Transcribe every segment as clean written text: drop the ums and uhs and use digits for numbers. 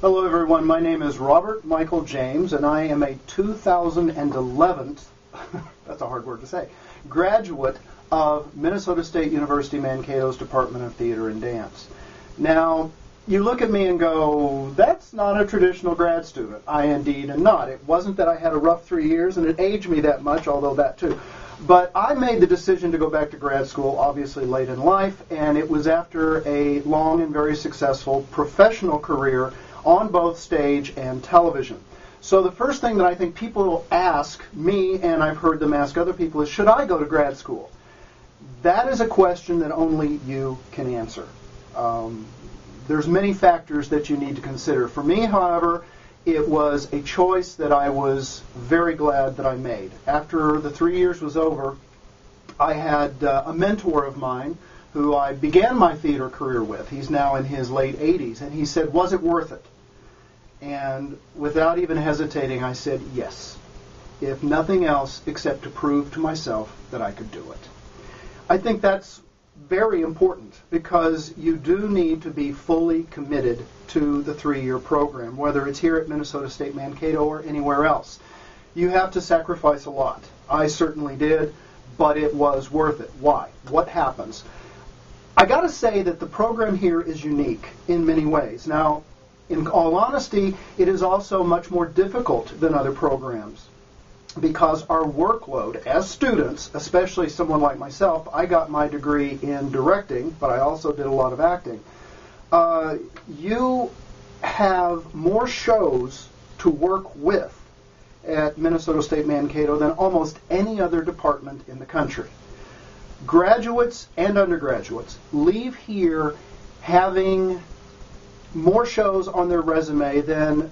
Hello everyone, my name is Robert Michael James and I am a 2011, that's a hard word to say, graduate of Minnesota State University Mankato's Department of Theater and Dance. Now, you look at me and go, that's not a traditional grad student. I indeed am not. It wasn't that I had a rough 3 years and it aged me that much, although that too. But I made the decision to go back to grad school, obviously late in life, and it was after a long and very successful professional career on both stage and television. So the first thing that I think people will ask me, and I've heard them ask other people, is should I go to grad school? That is a question that only you can answer. There's many factors that you need to consider. For me, however, it was a choice that I was very glad that I made. After the 3 years was over, I had a mentor of mine who I began my theater career with. He's now in his late 80s, and he said, was it worth it? And without even hesitating, I said yes, if nothing else except to prove to myself that I could do it. I think that's very important because you do need to be fully committed to the 3-year program, whether it's here at Minnesota State Mankato or anywhere else. You have to sacrifice a lot. I certainly did, but it was worth it. Why? What happens? I got to say that the program here is unique in many ways. Now, in all honesty, it is also much more difficult than other programs because our workload as students, especially someone like myself, I got my degree in directing, but I also did a lot of acting. You have more shows to work with at Minnesota State Mankato than almost any other department in the country. Graduates and undergraduates leave here having more shows on their resume than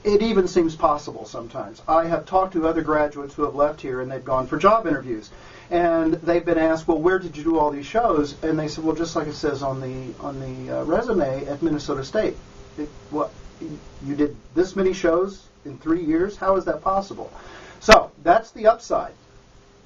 it even seems possible sometimes. I have talked to other graduates who have left here and they've gone for job interviews. And they've been asked, well, where did you do all these shows? And they said, well, just like it says on the resume at Minnesota State. What, you did this many shows in 3 years? How is that possible? So that's the upside.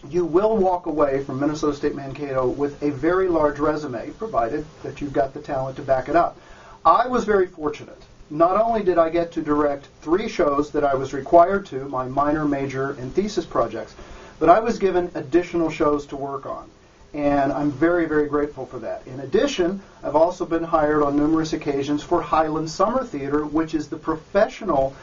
You will walk away from Minnesota State Mankato with a very large resume, provided that you've got the talent to back it up. I was very fortunate. Not only did I get to direct 3 shows that I was required to, my minor, major, and thesis projects, but I was given additional shows to work on. And I'm very, very grateful for that. In addition, I've also been hired on numerous occasions for Highland Summer Theater, which is the professional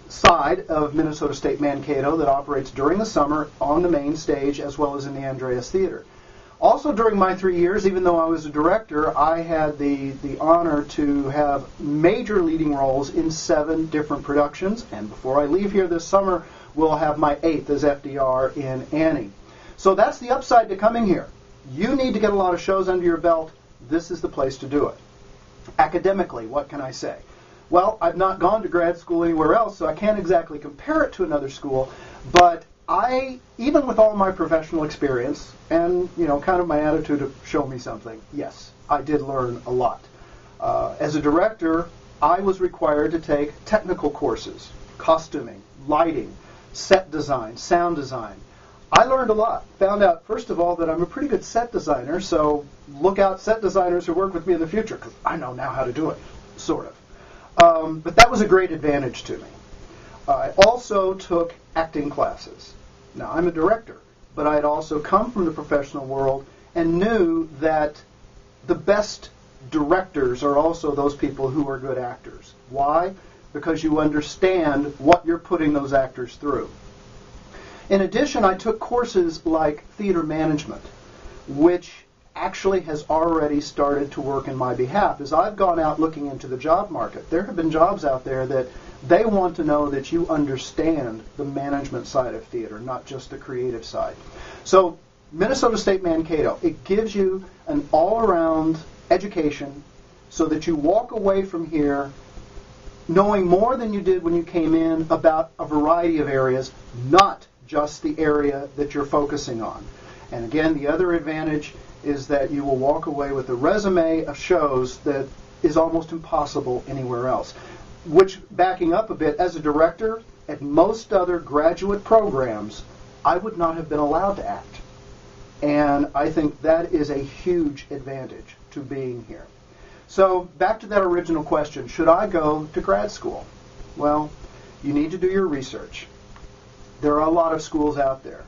side of Minnesota State Mankato that operates during the summer on the main stage as well as in the Andreas Theater. Also during my 3 years, even though I was a director, I had the honor to have major leading roles in 7 different productions. And before I leave here this summer, we'll have my 8th as FDR in Annie. So that's the upside to coming here. You need to get a lot of shows under your belt. This is the place to do it. Academically, what can I say? Well, I've not gone to grad school anywhere else, so I can't exactly compare it to another school, but even with all my professional experience and, kind of my attitude of show me something, yes, I did learn a lot. As a director, I was required to take technical courses, costuming, lighting, set design, sound design. I learned a lot. Found out, first of all, that I'm a pretty good set designer, so look out set designers who work with me in the future, because I know now how to do it, sort of. But that was a great advantage to me. I also took acting classes. Now, I'm a director, but I had also come from the professional world and knew that the best directors are also those people who are good actors. Why? Because you understand what you're putting those actors through. In addition, I took courses like theater management, which actually has already started to work in my behalf. As I've gone out looking into the job market, there have been jobs out there that they want to know that you understand the management side of theater, not just the creative side. So Minnesota State Mankato, it gives you an all-around education so that you walk away from here knowing more than you did when you came in about a variety of areas, not just the area that you're focusing on. And again, the other advantage is that you will walk away with a resume of shows that is almost impossible anywhere else. Which, backing up a bit, as a director, at most other graduate programs, I would not have been allowed to act. And I think that is a huge advantage to being here. So back to that original question, should I go to grad school? Well, you need to do your research. There are a lot of schools out there,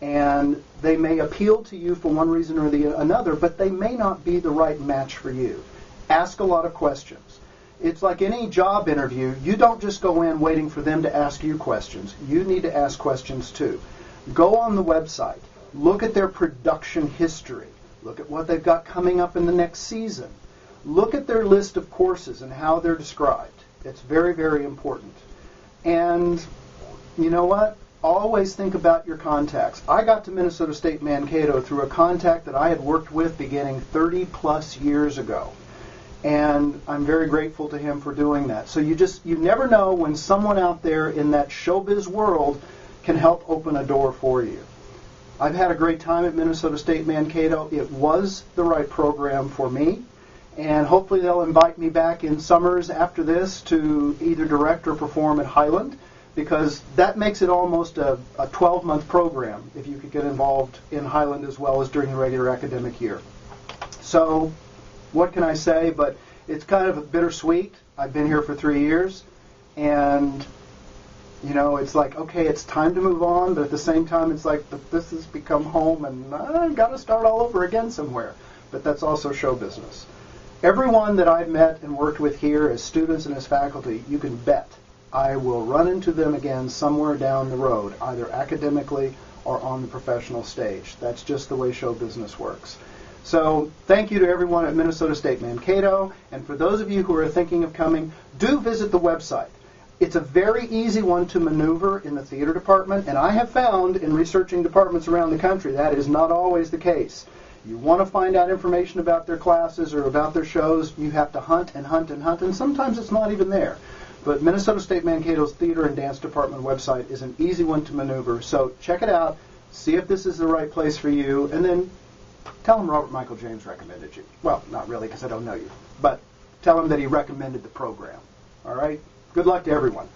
and they may appeal to you for one reason or another, but they may not be the right match for you. Ask a lot of questions. It's like any job interview. You don't just go in waiting for them to ask you questions. You need to ask questions too. Go on the website. Look at their production history. Look at what they've got coming up in the next season. Look at their list of courses and how they're described. It's very, very important. And you know what? Always think about your contacts. I got to Minnesota State Mankato through a contact that I had worked with beginning 30 plus years ago. And I'm very grateful to him for doing that. So you never know when someone out there in that showbiz world can help open a door for you. I've had a great time at Minnesota State Mankato. It was the right program for me. And hopefully they'll invite me back in summers after this to either direct or perform at Highland, because that makes it almost a 12-month program if you could get involved in Highland as well as during the regular academic year. So what can I say? But it's kind of bittersweet. I've been here for 3 years, and you know, it's like, okay, it's time to move on, but at the same time it's like, this has become home, and I've got to start all over again somewhere. But that's also show business. Everyone that I've met and worked with here as students and as faculty, you can bet I will run into them again somewhere down the road, either academically or on the professional stage. That's just the way show business works. So thank you to everyone at Minnesota State Mankato, and for those of you who are thinking of coming, do visit the website. It's a very easy one to maneuver in the theater department, and I have found in researching departments around the country that is not always the case. You want to find out information about their classes or about their shows, you have to hunt and hunt and hunt, and sometimes it's not even there. But Minnesota State Mankato's Theater and Dance Department website is an easy one to maneuver, so check it out, see if this is the right place for you, and then tell them Robert Michael James recommended you. Well, not really, because I don't know you, but tell him that he recommended the program. All right? Good luck to everyone.